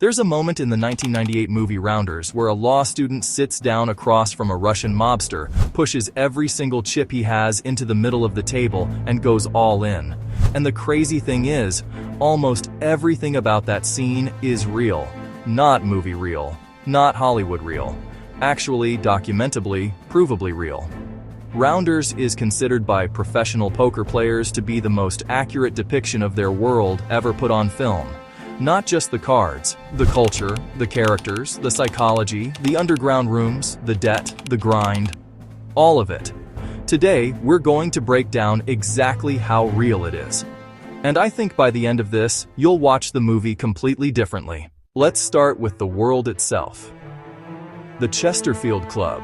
There's a moment in the 1998 movie Rounders where a law student sits down across from a Russian mobster, pushes every single chip he has into the middle of the table, and goes all in. And the crazy thing is, almost everything about that scene is real. Not movie real, not Hollywood real. Actually, documentably, provably real. Rounders is considered by professional poker players to be the most accurate depiction of their world ever put on film. Not just the cards, the culture, the characters, the psychology, the underground rooms, the debt, the grind, all of it. Today, we're going to break down exactly how real it is. And I think by the end of this, you'll watch the movie completely differently. Let's start with the world itself. The Chesterfield Club,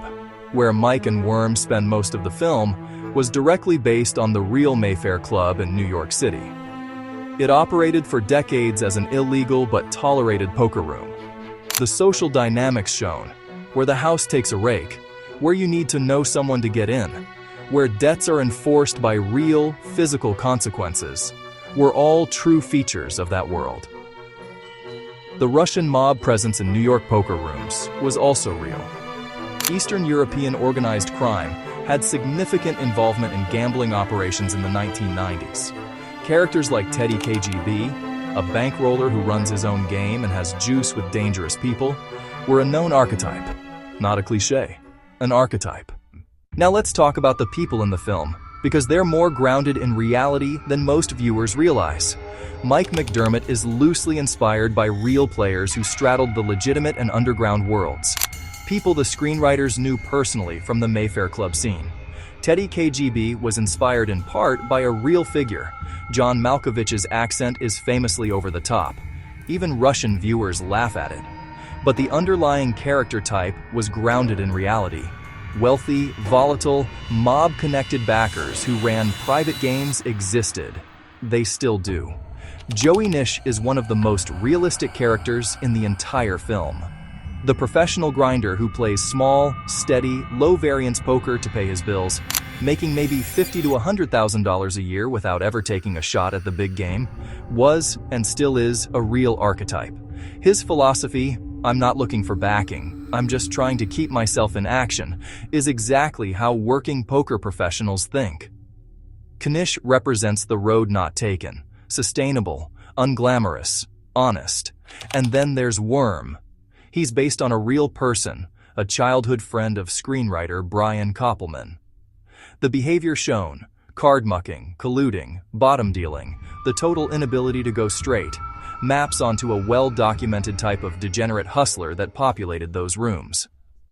where Mike and Worm spend most of the film, was directly based on the real Mayfair Club in New York City. It operated for decades as an illegal but tolerated poker room. The social dynamics shown, where the house takes a rake, where you need to know someone to get in, where debts are enforced by real, physical consequences, were all true features of that world. The Russian mob presence in New York poker rooms was also real. Eastern European organized crime had significant involvement in gambling operations in the 1990s. Characters like Teddy KGB, a bankroller who runs his own game and has juice with dangerous people, were a known archetype. Not a cliché, an archetype. Now let's talk about the people in the film, because they're more grounded in reality than most viewers realize. Mike McDermott is loosely inspired by real players who straddled the legitimate and underground worlds. People the screenwriters knew personally from the Mayfair Club scene. Teddy KGB was inspired in part by a real figure. John Malkovich's accent is famously over the top. Even Russian viewers laugh at it. But the underlying character type was grounded in reality. Wealthy, volatile, mob-connected backers who ran private games existed. They still do. Joey Nish is one of the most realistic characters in the entire film. The professional grinder who plays small, steady, low-variance poker to pay his bills, making maybe $50,000 to $100,000 a year without ever taking a shot at the big game, was and still is a real archetype. His philosophy, "I'm not looking for backing, I'm just trying to keep myself in action," is exactly how working poker professionals think. Knish represents the road not taken, sustainable, unglamorous, honest. And then there's Worm. He's based on a real person, a childhood friend of screenwriter Brian Koppelman. The behavior shown, card mucking, colluding, bottom dealing, the total inability to go straight, maps onto a well-documented type of degenerate hustler that populated those rooms.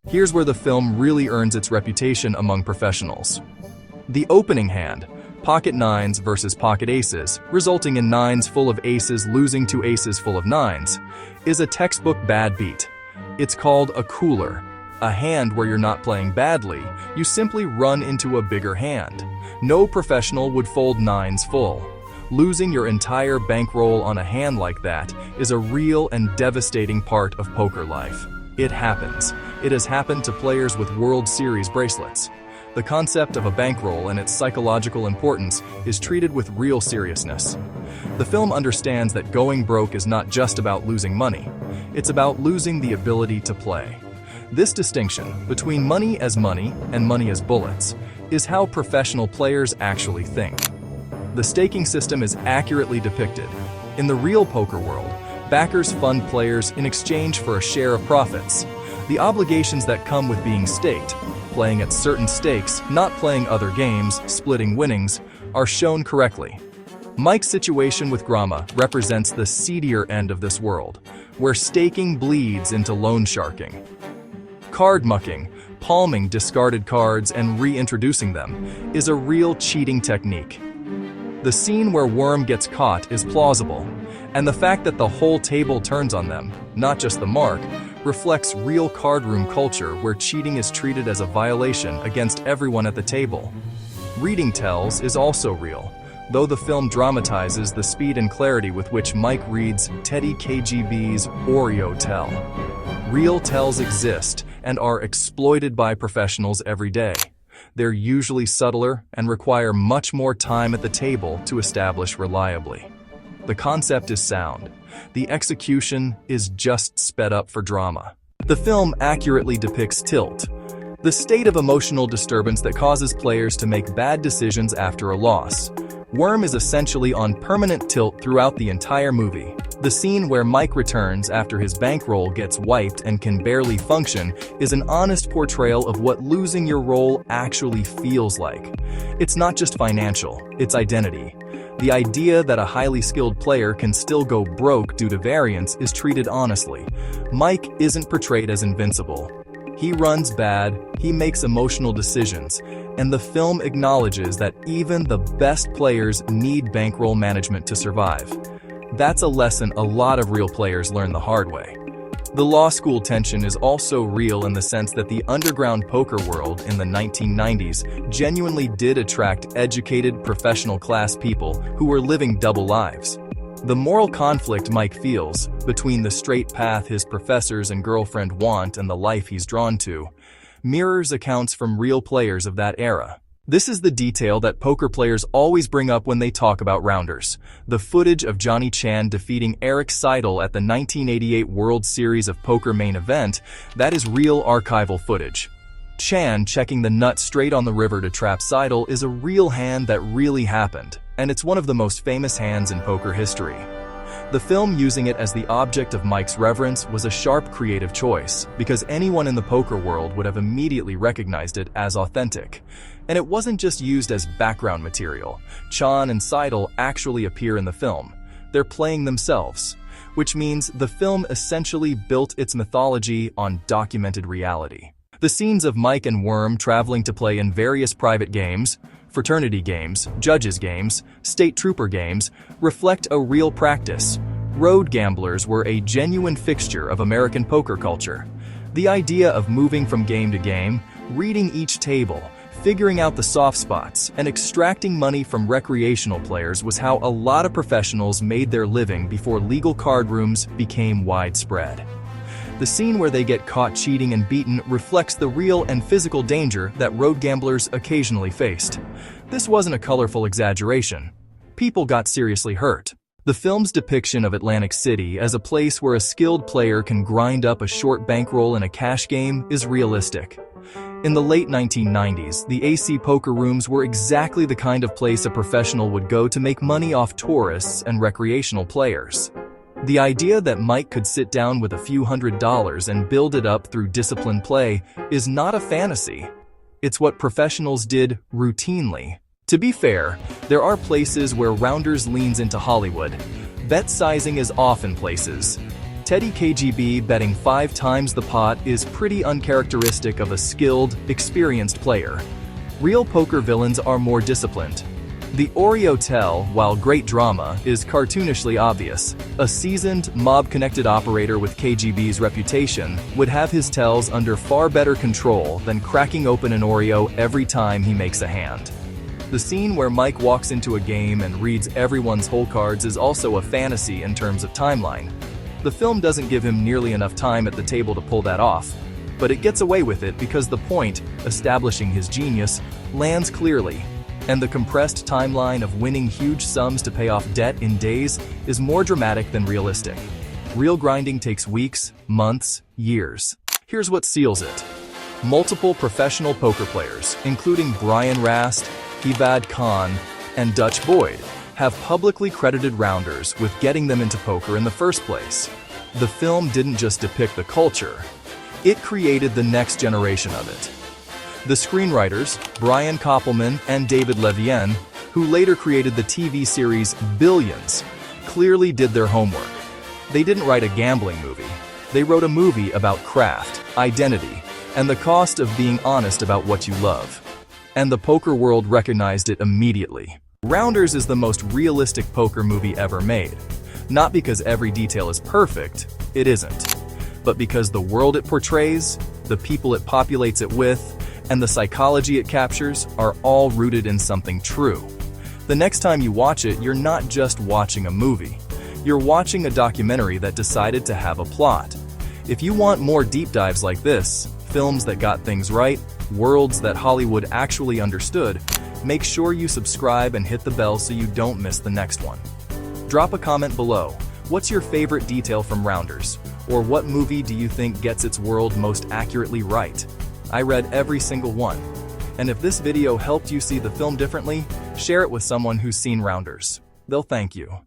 Here's where the film really earns its reputation among professionals. The opening hand, pocket nines versus pocket aces, resulting in nines full of aces losing to aces full of nines, is a textbook bad beat. It's called a cooler, a hand where you're not playing badly, you simply run into a bigger hand. No professional would fold nines full. Losing your entire bankroll on a hand like that is a real and devastating part of poker life. It happens. It has happened to players with World Series bracelets. The concept of a bankroll and its psychological importance is treated with real seriousness. The film understands that going broke is not just about losing money. It's about losing the ability to play. This distinction between money as money and money as bullets is how professional players actually think. The staking system is accurately depicted. In the real poker world, backers fund players in exchange for a share of profits. The obligations that come with being staked, playing at certain stakes, not playing other games, splitting winnings, are shown correctly. Mike's situation with Grama represents the seedier end of this world, where staking bleeds into loan sharking. Card mucking, palming discarded cards and reintroducing them, is a real cheating technique. The scene where Worm gets caught is plausible, and the fact that the whole table turns on them, not just the mark, reflects real cardroom culture where cheating is treated as a violation against everyone at the table. Reading tells is also real, though the film dramatizes the speed and clarity with which Mike reads Teddy KGB's Oreo tell. Real tells exist and are exploited by professionals every day. They're usually subtler and require much more time at the table to establish reliably. The concept is sound. The execution is just sped up for drama. The film accurately depicts tilt, the state of emotional disturbance that causes players to make bad decisions after a loss. Worm is essentially on permanent tilt throughout the entire movie. The scene where Mike returns after his bankroll gets wiped and can barely function is an honest portrayal of what losing your role actually feels like. It's not just financial, it's identity. The idea that a highly skilled player can still go broke due to variance is treated honestly. Mike isn't portrayed as invincible. He runs bad, he makes emotional decisions, and the film acknowledges that even the best players need bankroll management to survive. That's a lesson a lot of real players learn the hard way. The law school tension is also real in the sense that the underground poker world in the 1990s genuinely did attract educated, professional class people who were living double lives. The moral conflict Mike feels between the straight path his professors and girlfriend want and the life he's drawn to mirrors accounts from real players of that era. This is the detail that poker players always bring up when they talk about rounders. The footage of Johnny Chan defeating Eric Seidel at the 1988 World Series of Poker main event, that is real archival footage. Chan checking the nut straight on the river to trap Seidel is a real hand that really happened, and it's one of the most famous hands in poker history. The film using it as the object of Mike's reverence was a sharp creative choice, because anyone in the poker world would have immediately recognized it as authentic. And it wasn't just used as background material. Chan and Seidel actually appear in the film. They're playing themselves, which means the film essentially built its mythology on documented reality. The scenes of Mike and Worm traveling to play in various private games, fraternity games, judges games, state trooper games, reflect a real practice. Road gamblers were a genuine fixture of American poker culture. The idea of moving from game to game, reading each table, figuring out the soft spots, and extracting money from recreational players was how a lot of professionals made their living before legal card rooms became widespread. The scene where they get caught cheating and beaten reflects the real and physical danger that road gamblers occasionally faced. This wasn't a colorful exaggeration. People got seriously hurt. The film's depiction of Atlantic City as a place where a skilled player can grind up a short bankroll in a cash game is realistic. In the late 1990s, the AC poker rooms were exactly the kind of place a professional would go to make money off tourists and recreational players. The idea that Mike could sit down with a few $100s and build it up through disciplined play is not a fantasy. It's what professionals did routinely. To be fair, there are places where Rounders leans into Hollywood. Bet sizing is off in places. Teddy KGB betting 5 times the pot is pretty uncharacteristic of a skilled, experienced player. Real poker villains are more disciplined. The Oreo tell, while great drama, is cartoonishly obvious. A seasoned, mob-connected operator with KGB's reputation would have his tells under far better control than cracking open an Oreo every time he makes a hand. The scene where Mike walks into a game and reads everyone's hole cards is also a fantasy in terms of timeline. The film doesn't give him nearly enough time at the table to pull that off, but it gets away with it because the point, establishing his genius, lands clearly. And the compressed timeline of winning huge sums to pay off debt in days is more dramatic than realistic. Real grinding takes weeks, months, years. Here's what seals it. Multiple professional poker players, including Brian Rast, Evad Khan, and Dutch Boyd, have publicly credited Rounders with getting them into poker in the first place. The film didn't just depict the culture, it created the next generation of it. The screenwriters, Brian Koppelman and David Levien, who later created the TV series Billions, clearly did their homework. They didn't write a gambling movie. They wrote a movie about craft, identity, and the cost of being honest about what you love. And the poker world recognized it immediately. Rounders is the most realistic poker movie ever made. Not because every detail is perfect, it isn't. But because the world it portrays, the people it populates it with, and the psychology it captures are all rooted in something true. The next time you watch it, you're not just watching a movie. You're watching a documentary that decided to have a plot. If you want more deep dives like this, films that got things right, worlds that Hollywood actually understood, make sure you subscribe and hit the bell so you don't miss the next one. Drop a comment below. What's your favorite detail from Rounders? Or what movie do you think gets its world most accurately right? I read every single one. And if this video helped you see the film differently, share it with someone who's seen Rounders. They'll thank you.